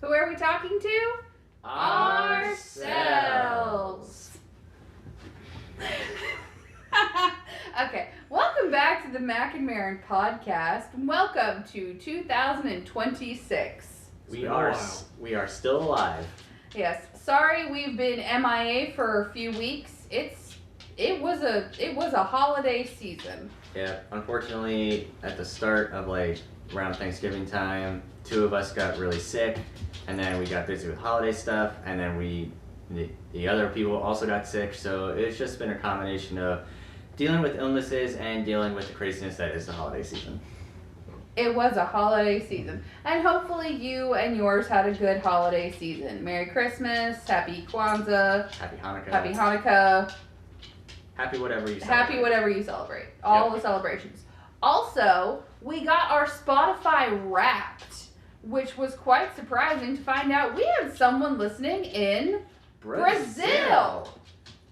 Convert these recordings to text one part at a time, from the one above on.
Who are we talking to? Ourselves. Okay, welcome back to the Mc&Marren podcast. Welcome to 2026. We are still alive. Yes. Sorry, we've been MIA for a few weeks. It was a holiday season. Yeah. Unfortunately, at the start of around Thanksgiving time, two of us got really sick, and then we got busy with holiday stuff, and then the other people also got sick. So it's just been a combination of dealing with illnesses and dealing with the craziness that is the holiday season. It was a holiday season. And hopefully you and yours had a good holiday season. Merry Christmas, Happy Kwanzaa, Happy Hanukkah. Happy Hanukkah. Happy whatever you celebrate. Happy whatever you celebrate. All the celebrations. Also, we got our Spotify Wrapped, which was quite surprising to find out we had someone listening in Brazil.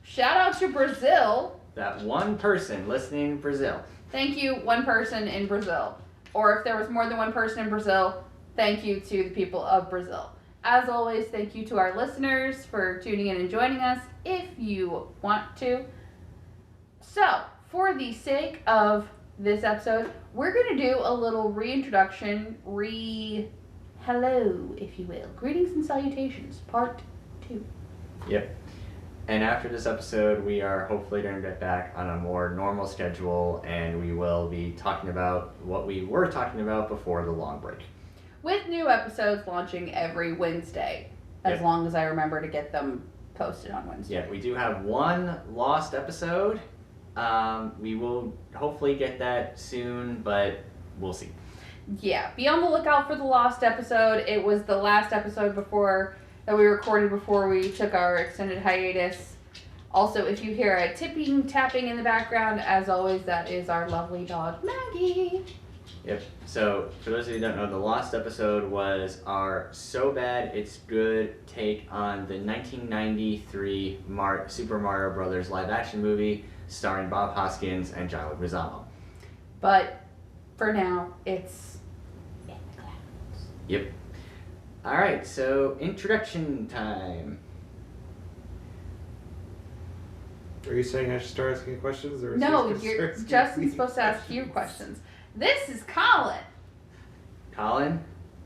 Shout out to Brazil. That one person listening in Brazil. Thank you, one person in Brazil. Or if there was more than one person in Brazil, thank you to the people of Brazil. As always, thank you to our listeners for tuning in and joining us if you want to. So, for the sake of this episode, we're going to do a little reintroduction, hello, if you will. Greetings and salutations, part 2. Yep. And after this episode, we are hopefully going to get back on a more normal schedule, and we will be talking about what we were talking about before the long break. With new episodes launching every Wednesday, as long as I remember to get them posted on Wednesday. Yeah, we do have one lost episode. We will hopefully get that soon, but we'll see. Yeah, be on the lookout for the lost episode. It was the last episode that we recorded before we took our extended hiatus. Also, if you hear a tapping in the background, as always, that is our lovely dog, Maggie. Yep. So, for those of you who don't know, the lost episode was our So Bad It's Good take on the 1993 Super Mario Brothers live-action movie starring Bob Hoskins and John Leguizamo. But, for now, it's in the clouds. Yep. Alright, so introduction time. Are you saying I should start asking questions? Or no, Justin's supposed to ask you questions. This is Colin. Colin,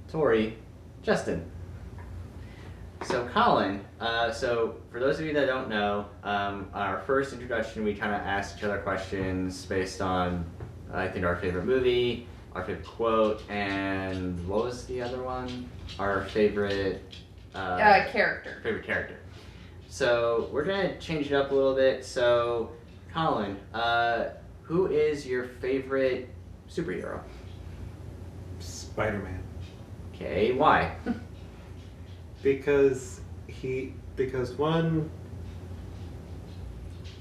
Tori, Justin. So Colin, so for those of you that don't know, our first introduction we kind of asked each other questions based on, I think, our favorite movie, our favorite quote, and what was the other one? Our favorite character. Favorite character. So we're gonna change it up a little bit. So, Colin, who is your favorite superhero? Spider-Man. Okay, why? Because one,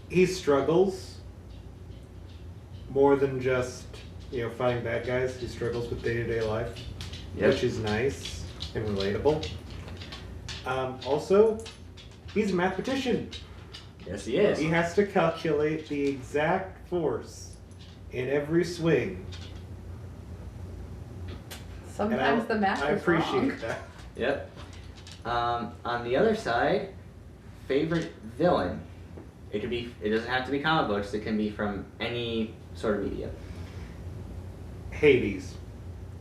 he struggles more than just fighting bad guys. He struggles with day-to-day life, which is nice and relatable. Also, he's a mathematician. Yes, he is. He has to calculate the exact force in every swing. Sometimes the math is wrong. I appreciate that. Yep. On the other side, favorite villain. It doesn't have to be comic books. It can be from any sort of media. Hades.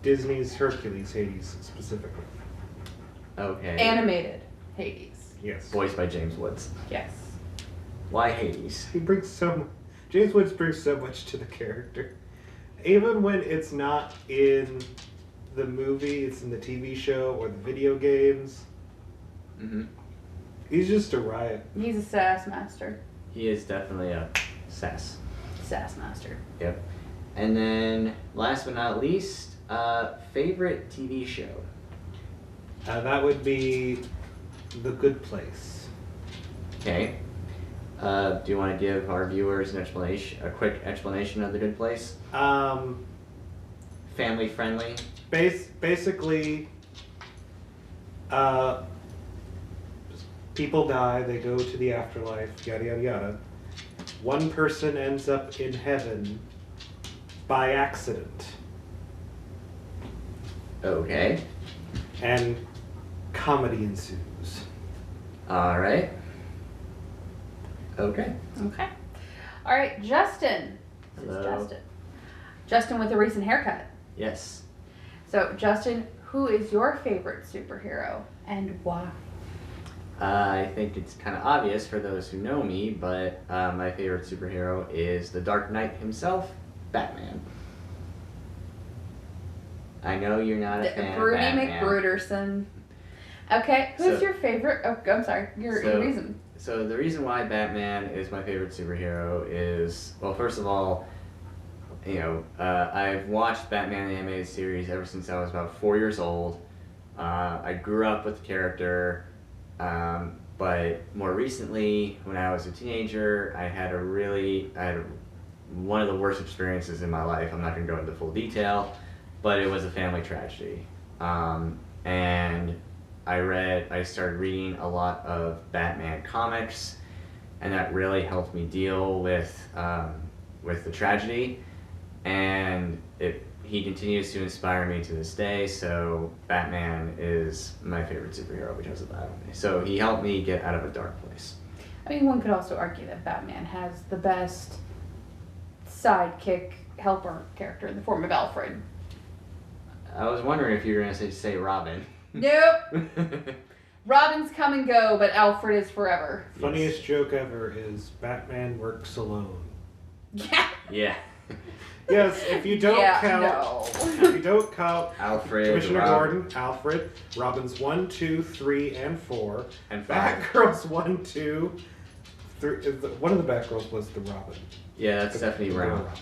Disney's Hercules, Hades specifically. Okay. Animated Hades. Yes. Voiced by James Woods. Yes. Why Hades? James Woods brings so much to the character. Even when it's not in the movie, it's in the TV show or the video games. Mm-hmm. He's just a riot. He's a sass master. He is definitely a sass master. Yep. And then, last but not least, favorite TV show. That would be The Good Place. Okay. Do you want to give our viewers a quick explanation of The Good Place? Family friendly. Basically, people die, they go to the afterlife, yada yada yada. One person ends up in heaven by accident. Okay. And comedy ensues. All right. Okay. Okay. All right, Justin. This is Hello. Justin. Justin with a recent haircut. Yes. So, Justin, who is your favorite superhero and why? I think it's kind of obvious for those who know me, but my favorite superhero is the Dark Knight himself, Batman. I know you're not a fan of Broody Batman. McBruderson. Okay, who's So- your favorite? Oh, I'm sorry. Your reason. So the reason why Batman is my favorite superhero is, well, first of all, I've watched Batman the animated series ever since I was about 4 years old. I grew up with the character, but more recently, when I was a teenager, I had one of the worst experiences in my life. I'm not going to go into full detail, but it was a family tragedy. And I started reading a lot of Batman comics, and that really helped me deal with the tragedy. And he continues to inspire me to this day. So Batman is my favorite superhero because of that. So he helped me get out of a dark place. I mean, one could also argue that Batman has the best sidekick helper character in the form of Alfred. I was wondering if you were going to say Robin. Nope. Robin's come and go, but Alfred is forever. Funniest joke ever is Batman works alone. Yeah. Yeah. Yes, if you don't count, if you don't count Alfred, Commissioner Robin, Gordon, Alfred, Robin's 1, 2, 3, and 4, and 5. Batgirl's 1, 2, 3. One of the Batgirls was the Robin. Yeah, that's Stephanie The Brown. Robin.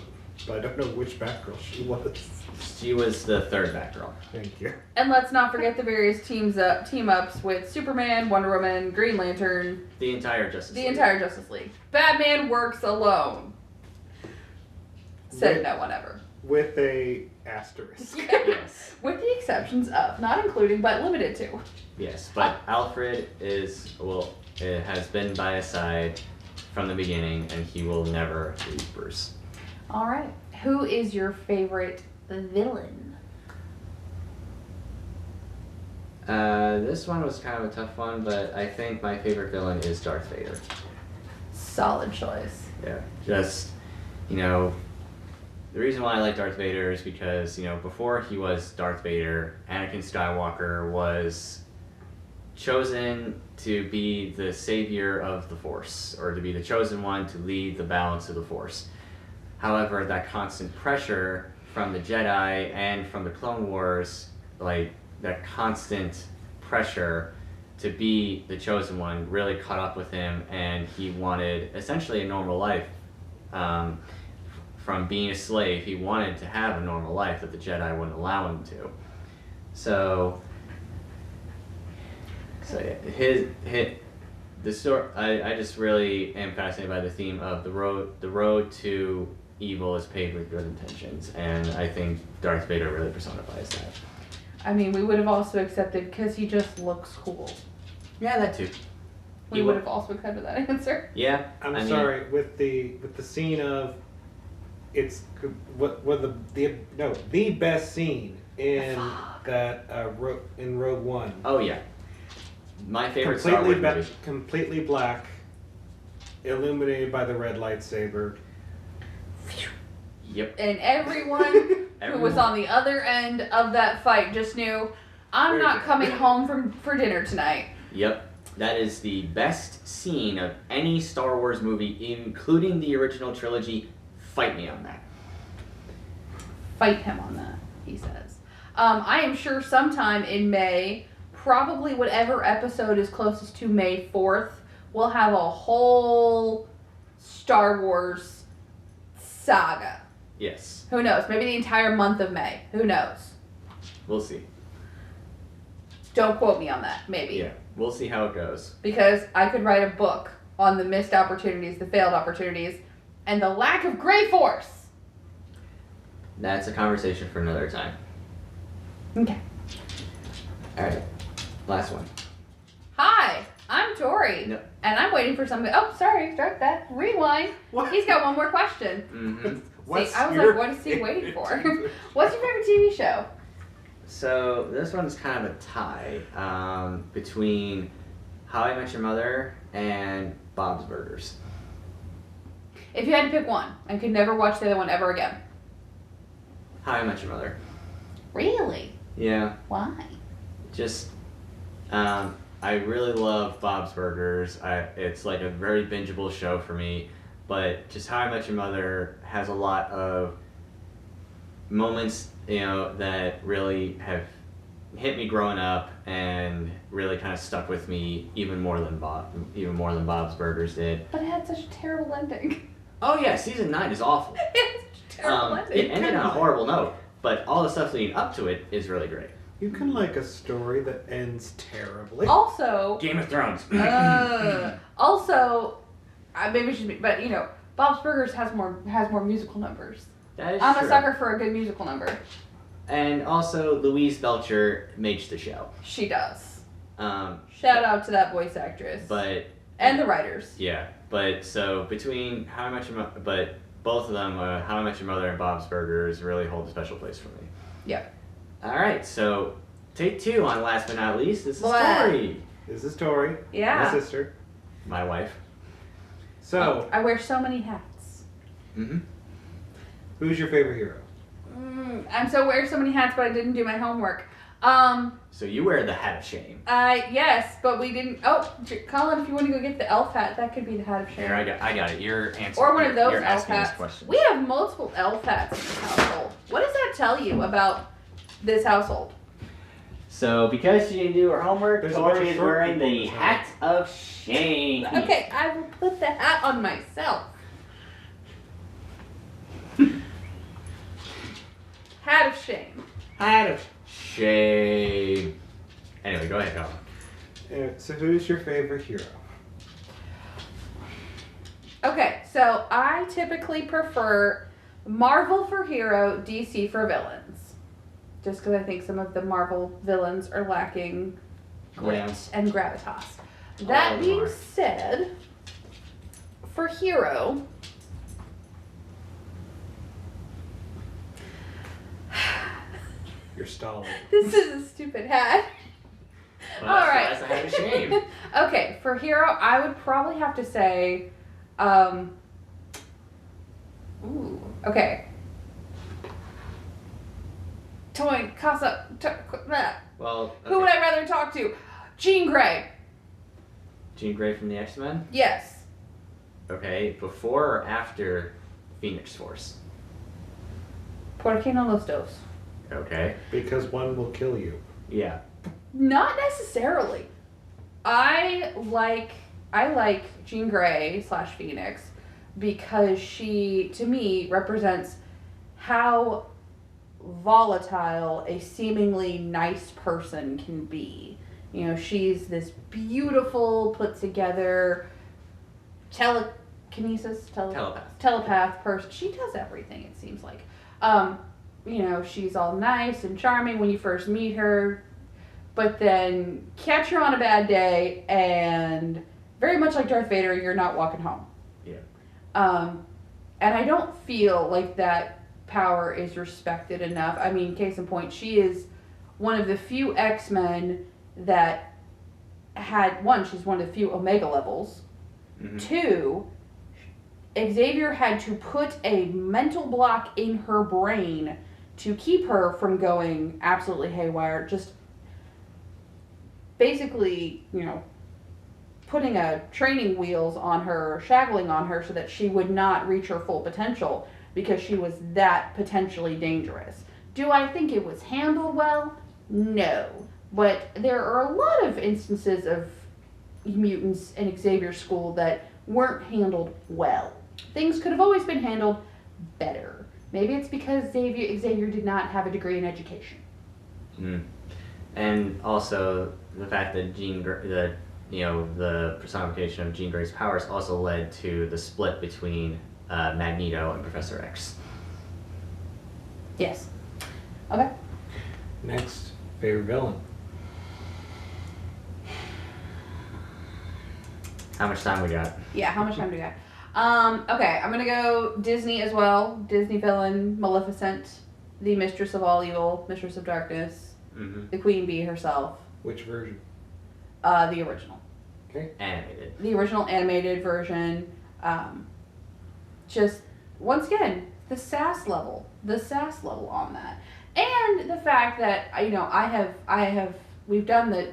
But I don't know which Batgirl she was. She was the third Batgirl. Thank you. And let's not forget the various team ups with Superman, Wonder Woman, Green Lantern, The entire Justice the League. entire Justice League. Batman works alone. Said no one ever. With a asterisk. Yes. With the exceptions of, not including, but limited to. Yes, but Alfred has been by his side from the beginning, and he will never leave Bruce. All right. Who is your favorite villain? This one was kind of a tough one, but I think my favorite villain is Darth Vader. Solid choice. Yeah, just, the reason why I like Darth Vader is because, before he was Darth Vader, Anakin Skywalker was chosen to be the savior of the Force, or to be the chosen one to lead the balance of the Force. However, that constant pressure from the Jedi and from the Clone Wars, that constant pressure to be the chosen one really caught up with him, and he wanted essentially a normal life. From being a slave, he wanted to have a normal life that the Jedi wouldn't allow him to. So yeah, the story. I just really am fascinated by the theme of the road to evil is paved with good intentions, and I think Darth Vader really personifies that. I mean, we would have also accepted because he just looks cool. Yeah, that too. We would have also accepted that answer. Yeah, I'm sorry, with the scene of it's the best scene in that in Rogue One. Oh yeah, my favorite Star Wars movie. Completely black, illuminated by the red lightsaber. Yep. And everyone who was on the other end of that fight just knew, I'm not coming home for dinner tonight. Yep. That is the best scene of any Star Wars movie, including the original trilogy. Fight me on that. Fight him on that, he says. I am sure sometime in May, probably whatever episode is closest to May 4th, we'll have a whole Star Wars saga. Yes. Who knows? Maybe the entire month of May. Who knows? We'll see. Don't quote me on that. Maybe. Yeah. We'll see how it goes. Because I could write a book on the missed opportunities, the failed opportunities, and the lack of Grey Force. That's a conversation for another time. Okay. Alright. Last one. Hi, I'm Tori. No. And I'm waiting for something. Oh, sorry. Start that. Rewind. What? He's got one more question. Mm-hmm. What's See, I was your like, what is he waiting for? favorite What's your favorite TV show? So this one's kind of a tie between How I Met Your Mother and Bob's Burgers. If you had to pick one and could never watch the other one ever again. How I Met Your Mother. Really? Yeah. Why? Just, I really love Bob's Burgers. It's like a very bingeable show for me. But just How I Met Your Mother has a lot of moments, that really have hit me growing up and really kind of stuck with me even more than Bob's Burgers did. But it had such a terrible ending. Oh yeah, season 9 is awful. It's such a terrible ending. It ended on a horrible note, but all the stuff leading up to it is really great. You can like a story that ends terribly. Also, Game of Thrones. also, maybe it should be, but Bob's Burgers has more musical numbers. That is I'm true. a sucker for a good musical number. And also, Louise Belcher makes the show. She does. Um, Shout out to that voice actress. but And the writers. yeah, but so between How I Met Your Mother, but both of them, How I Met Your Mother and Bob's Burgers, really hold a special place for me. Yep. All right, so take 2 on last but not least. This is What? Tori, This is Tori, Yeah. my sister. my wife. So, I wear so many hats. Mm-hmm. who's your favorite hero? I'm so wear so many hats, but I didn't do my homework. So you wear the hat of shame. Yes, but we didn't. Oh, Colin, if you want to go get the elf hat, that could be the hat of shame. Here, I got it. You're answering. Or one of those you're elf asking this hats. question. We have multiple elf hats in this household. What does that tell you about this household? So because she didn't do her homework, There's a bunch Tori of is short wearing people the in the hat of shame. Okay, I will put the hat on myself. Hat of shame. Hat of shame. Anyway, go ahead, Colin. So who's your favorite hero? Okay, so I typically prefer Marvel for hero, DC for villains. Just because I think some of the Marvel villains are lacking grit Yeah. and gravitas. That All being are. said, for hero, You're stalling. this is a stupid hat. Well, All that's- right. That's a hat of shame. Okay, for hero, I would probably have to say, okay. Toy, Casa, Well, Who would I rather talk to? Jean Grey. Jean Grey from the X-Men? Yes. Okay, before or after Phoenix Force? ¿Por qué no los dos? Okay. Because one will kill you. Yeah. Not necessarily. I like Jean Grey / Phoenix because she, to me, represents how volatile a seemingly nice person can be. She's this beautiful, put together telepath person. She does everything, it seems like. She's all nice and charming when you first meet her, but then catch her on a bad day and very much like Darth Vader, you're not walking home. Yeah. And I don't feel like that power is respected enough. I mean, case in point, she is one of the few X-Men that had, one, she's one of the few Omega levels. Mm-hmm. 2, Xavier had to put a mental block in her brain to keep her from going absolutely haywire. Just basically, putting a training wheels on her, shackling on her so that she would not reach her full potential because she was that potentially dangerous. Do I think it was handled well? No. But there are a lot of instances of mutants in Xavier's school that weren't handled well. Things could have always been handled better. Maybe it's because Xavier did not have a degree in education. Mm. And also the fact that the personification of Jean Grey's powers also led to the split between Magneto and Professor X. Yes. Okay. Next, favorite villain. How much time we got? Yeah, how much time do we got? Okay, I'm gonna go Disney as well. Disney villain, Maleficent, the mistress of all evil, mistress of darkness. Mm-hmm. the queen bee herself. Which version? The original. Okay. Animated. The original animated version. Just, once again, the sass level on that. And the fact that, we've done the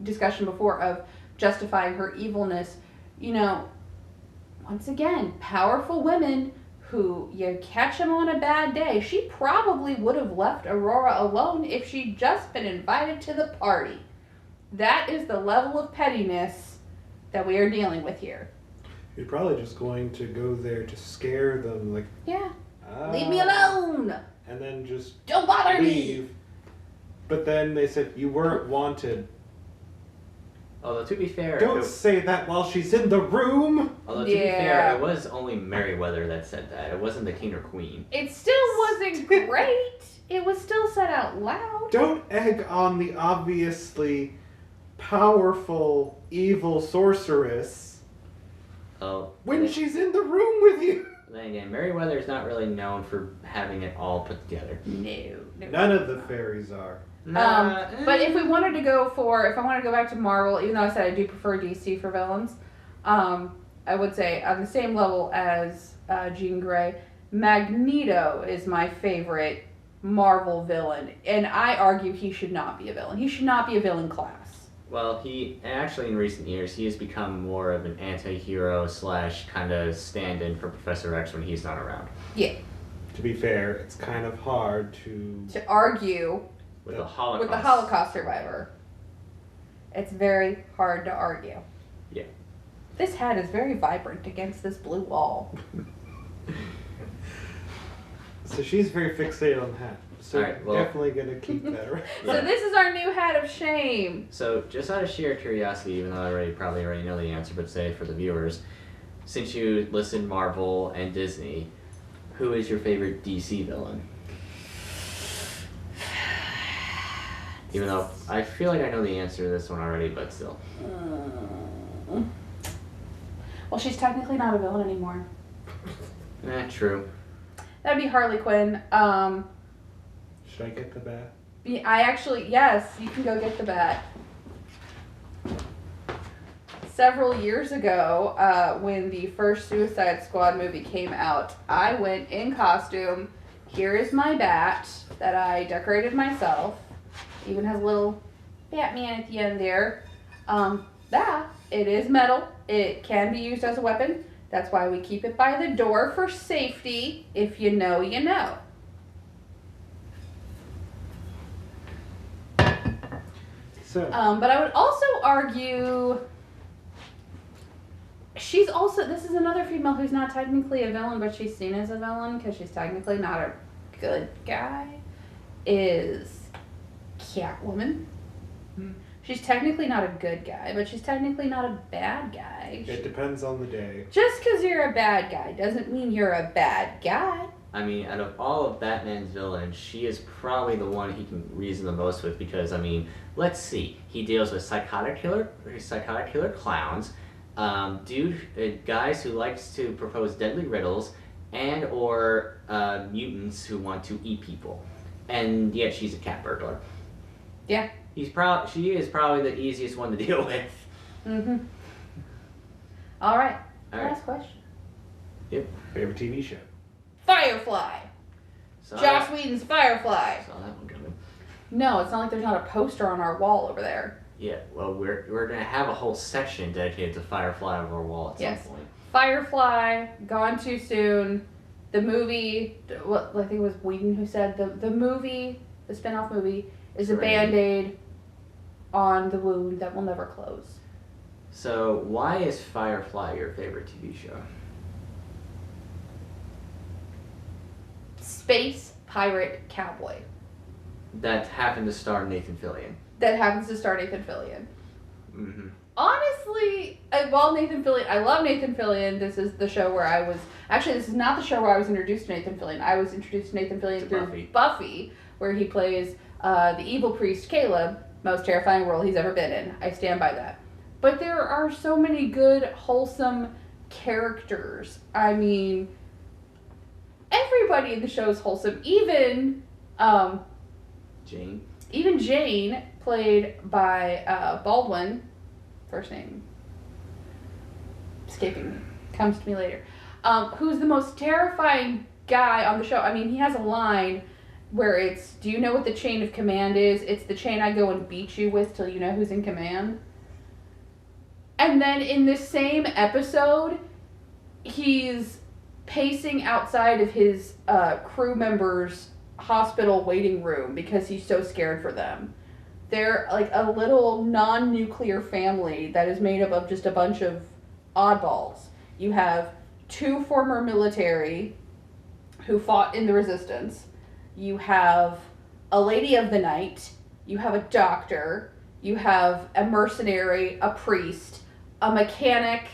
discussion before of justifying her evilness. Once again, powerful women who you catch them on a bad day. She probably would have left Aurora alone if she'd just been invited to the party. That is the level of pettiness that we are dealing with here. You're probably just going to go there to scare them, like, Yeah. Leave me alone! and then just Don't bother me! leave. But then they said you weren't wanted. Although to be fair, Don't say that while she's in the room. to be fair, it was only Merryweather that said that. It wasn't the king or queen. It still wasn't great. It was still said out loud. Don't egg on the obviously powerful evil sorceress Oh, when she's in the room with you. Then again, Merryweather is not really known for having it all put together. No. None of the fairies are. But if I wanted to go back to Marvel, even though I said I do prefer DC for villains, I would say on the same level as Jean Grey, Magneto is my favorite Marvel villain, and I argue he should not be a villain. He should not be a villain class. Well, he actually in recent years he has become more of an anti-hero / kind of stand-in for Professor X when he's not around. Yeah. To be fair, it's kind of hard to argue With the Holocaust. with the Holocaust survivor. It's very hard to argue. Yeah. This hat is very vibrant against this blue wall. So she's very fixated on that. So Alright, well- definitely gonna keep that around. So this is our new hat of shame. So, just out of sheer curiosity, even though I probably already know the answer, but say it for the viewers, since you listed Marvel and Disney, who is your favorite DC villain? Even though I feel like I know the answer to this one already, but still. Well, she's technically not a villain anymore. True. That'd be Harley Quinn. Should I get the bat? Yes, you can go get the bat. Several years ago, when the first Suicide Squad movie came out, I went in costume. Here is my bat that I decorated myself. Even has a little Batman at the end there. It is metal. It can be used as a weapon. That's why we keep it by the door for safety. If you know, you know. So But I would also argue this is another female who's not technically a villain, but she's seen as a villain because she's technically not a good guy, is Catwoman. She's technically not a good guy, but she's technically not a bad guy. it depends on the day. Just because you're a bad guy doesn't mean you're a bad guy. I mean, out of all of Batman's villains, she is probably the one he can reason the most with because, I mean, let's see. He deals with psychotic killer clowns, guys who likes to propose deadly riddles, and or mutants who want to eat people. And yet she's a cat burglar. Yeah. She is probably the easiest one to deal with. Mm-hmm. All right. All right. Last question. Favorite TV show? Firefly. Joss Whedon's Firefly. Saw that one coming. No, it's not like there's not a poster on our wall over there. Yeah, well, we're gonna have a whole section dedicated to Firefly over our wall at Yes. some point. Firefly, Gone Too Soon, the movie, I think it was Whedon who said the movie, the spin-off movie, is a Serenity. Band-Aid on the wound that will never close. So, why is Firefly your favorite TV show? Space pirate cowboy That happened to star Nathan Fillion. that happens to star Nathan Fillion. Mm-hmm. Honestly, I love Nathan Fillion. This is the show where this is not the show where I was introduced to Nathan Fillion. I was introduced to Nathan Fillion through Buffy, where he plays the evil priest Caleb, most terrifying role he's ever been in. I stand by that. But there are so many good, wholesome characters. I mean, everybody in the show is wholesome. Even Jane. even Jane, played by Baldwin, first name escaping me, comes to me later, who's the most terrifying guy on the show. I mean, he has a line where it's, do you know what the chain of command is? It's the chain I go and beat you with till you know who's in command. And then in this same episode, he's pacing outside of his crew members' hospital waiting room because he's so scared for them. They're like a little non-nuclear family that is made up of just a bunch of oddballs. You have 2 former military who fought in the resistance. You have a lady of the night. You have a doctor. You have a mercenary, a priest, a mechanic,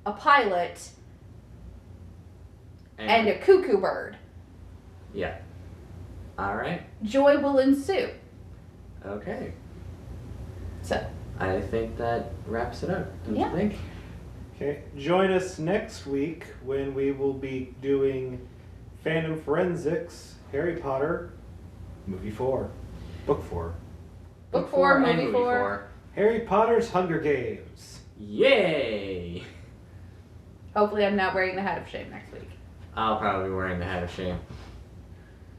a pilot, and a cuckoo bird. Yeah. All right. Joy will ensue. Okay. So. I think that wraps it up. Don't Yeah. you think? Okay. Join us next week when we will be doing Fandom Forensics, Harry Potter, Movie 4, Book 4. Book 4, and movie 4. Harry Potter's Hunger Games. Yay! Hopefully I'm not wearing the hat of shame next week. I'll probably be wearing the hat of shame.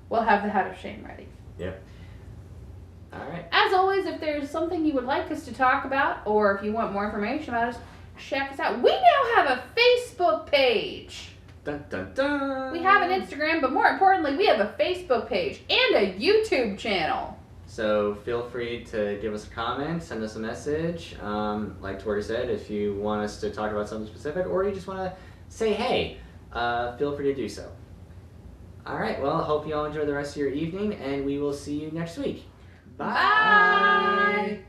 We'll have the hat of shame ready. Yep. All right. As always, if there's something you would like us to talk about, or if you want more information about us, check us out. We now have a Facebook page. Dun dun dun. We have an Instagram, but more importantly, we have a Facebook page and a YouTube channel. So feel free to give us a comment, send us a message. Like Tori said, if you want us to talk about something specific, or you just want to say hey, feel free to do so. All right. Well, I hope you all enjoy the rest of your evening, and we will see you next week. Bye. Bye.